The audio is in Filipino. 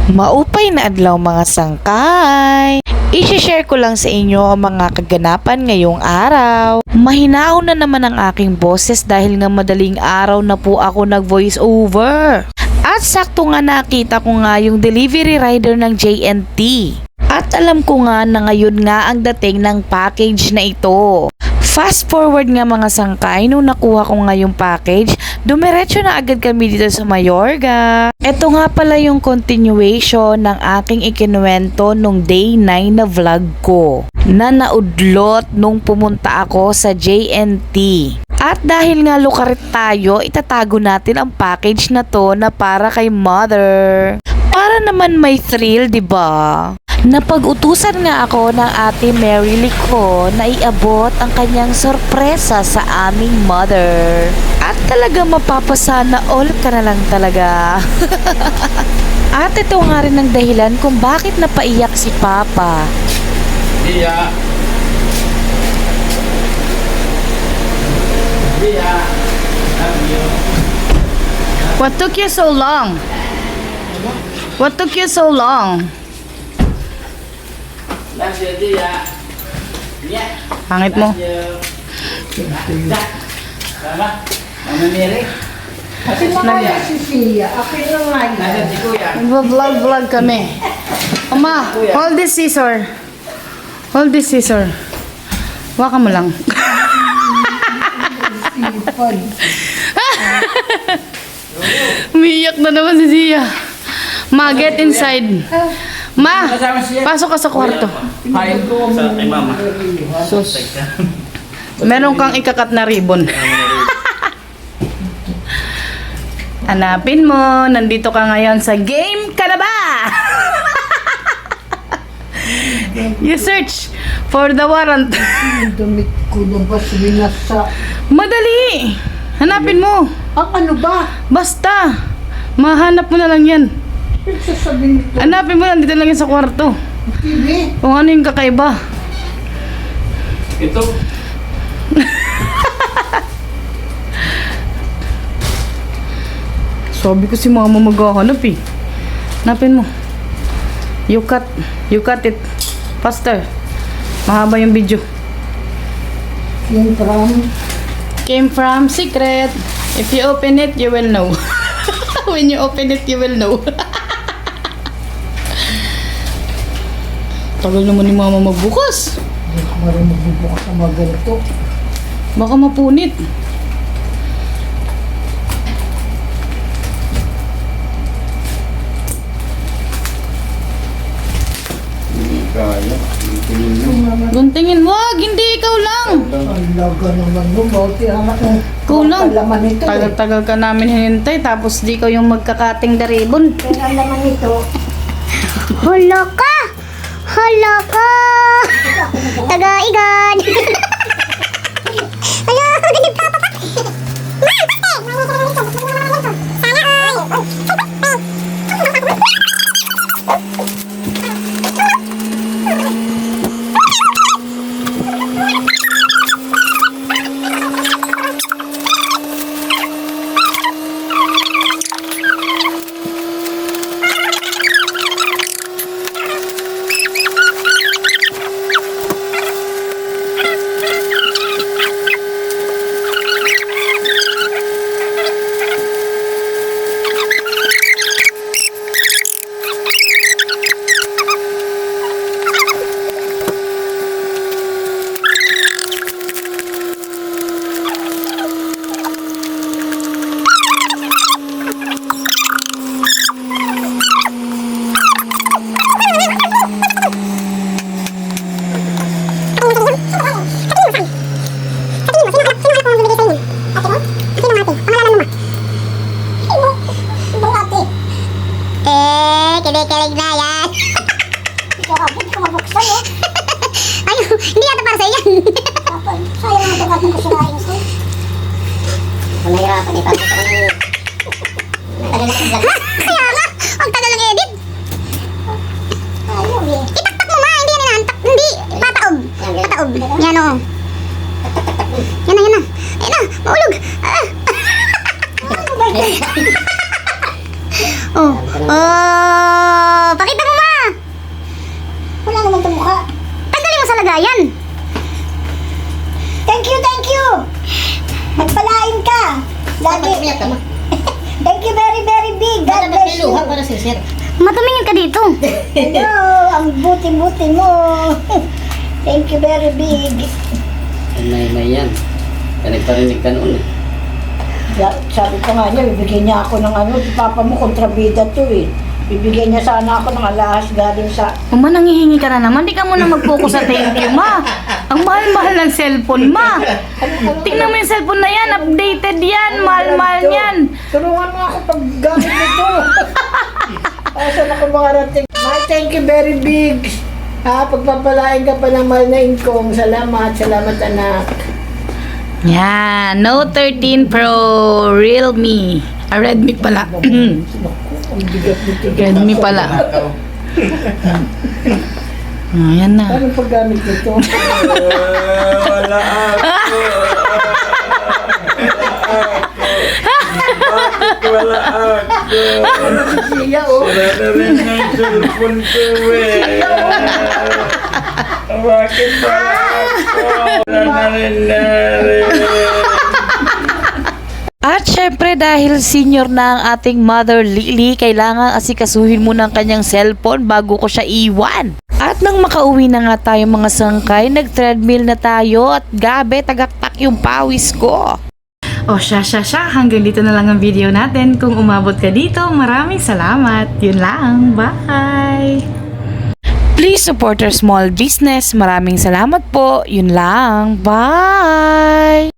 Maupay na adlaw mga sangkay. I-share ko lang sa inyo ang mga kaganapan ngayong araw. Mahinao na naman ang aking boses dahil nga madaling araw na po ako nag-voice over. At sakto nga nakita ko nga yung delivery rider ng JNT. At alam ko nga na ngayon nga ang dating ng package na ito. Fast forward nga mga sangkay, nung nakuha ko nga yung package, dumiretso na agad kami dito sa Mayorga. Ito nga pala yung continuation ng aking ikinuwento nung day 9 na vlog ko, na naudlot nung pumunta ako sa JNT. At dahil nga lukarit tayo, itatago natin ang package na to na para kay mother. Para naman may thrill, diba? Napag-utusan nga ako ng ate Mary Lico na iabot ang kanyang sorpresa sa aming mother. At talaga mapapasana all ka na lang talaga. At ito nga rin ang dahilan kung bakit napaiyak si Papa. Dia. Dia. Love you. What took you so long? What took you so long? Love you, Dia. Yeah. Pangit mo. Love you. Sama. Mama Mary. Kasi mga si Sia, akin lang nga Nasa yan. si Kuya. Vlog kami. Oma, hold this scissor. Hold this scissor. Waka mo lang. Sipon. Umiiyak na naman si Zia. Ma, get inside. Ma, pasok ka sa kwarto. Hi. Sa kay Mama. Sus. Meron kang ikakat na ribbon. Hanapin mo. Nandito ka ngayon sa game ka na ba? You search for the warrant. Damit ko na ba sinasa? Madali. Hanapin mo. Ano ba? Basta. Mahanap mo na lang yan. Sasabihin ko, Hanapin mo, nandito lang yan sa kwarto. TV. Kung ano yung kakaiba. Ito. Sabi ko si mama maghahanap eh. Hanapin mo. You cut it. Faster. Mahaba yung video. Yung from, Came from secret. If you open it, you will know. When you open it, you will know. Tagal naman ni mama magbukas. hindi ko marin magbubukas ang mga ganito. Baka mapunit. Kaya. Guntingin. Wag, hindi ikaw lang. Ang laga naman mo, bauti anak ng Kulang. laman ito. Tagal-tagal ka namin hinintay, tapos di ikaw yung magkakating the ribbon. Kaya laman ito. Hala ka! Hala ka! Taga-igad! Hala! Ganyan pa pa pa! Ma! Pate! Sana kilig na yan. Hindi ko mabuksan eh. Ay, hindi yata para sa'yo yan. Sayang ang dagat ng kasirain ko. Kung nahirapan eh, tapos ako nang... Tagal na vlog. Kaya nga, ang tagal ng edit. Ayaw eh. Itaktak mo ma, hindi yan inaantak. Hindi, pataob. Pataob. Yan o. Yan na, yan na. Ayun na, maulog. Oh. Matumingin ka dito. Hello, ang buti-buti mo. Thank you very big. May yan. Nagparinig ka noon eh. Sabi ko nga niya, bibigyan niya ako ng ano, si Papa mo kontrabida to eh. Bibigyan niya sana ako ng alahas galing sa... Ma, nangihingi ka na naman. Di ka muna mag-focus sa thank you, ma. Ang mahal-mahal ng cellphone, ma. Tingnan mo yung cellphone na yan. Updated yan. Mahal-mahal yan. Tulungan mo ako pag gamit nito. Saan ako makarating? My thank you very big. Pagpapalain ka pa ng mahal na income. Salamat, salamat anak. Yan. Note 13 Pro Realme. Redmi pala. Ang bigat nito. Redmi pala. Ayan na. Anong paggamit nito? Wala ako. Wala ako. Siya oh. Wala na rin ang cellphone ko eh. Bakit wala ako? Wala na rin na rin. At syempre dahil senior na ang ating Mother Lily, kailangan asikasuhin muna ang kanyang cellphone bago ko siya iwan. At nang makauwi na nga tayo mga sangkay, nag-treadmill na tayo at gabi tagaktak yung pawis ko. O siya. Hanggang dito na lang ang video natin. Kung umabot ka dito, maraming salamat. Yun lang. Bye! Please support our small business. Maraming salamat po. Yun lang. Bye!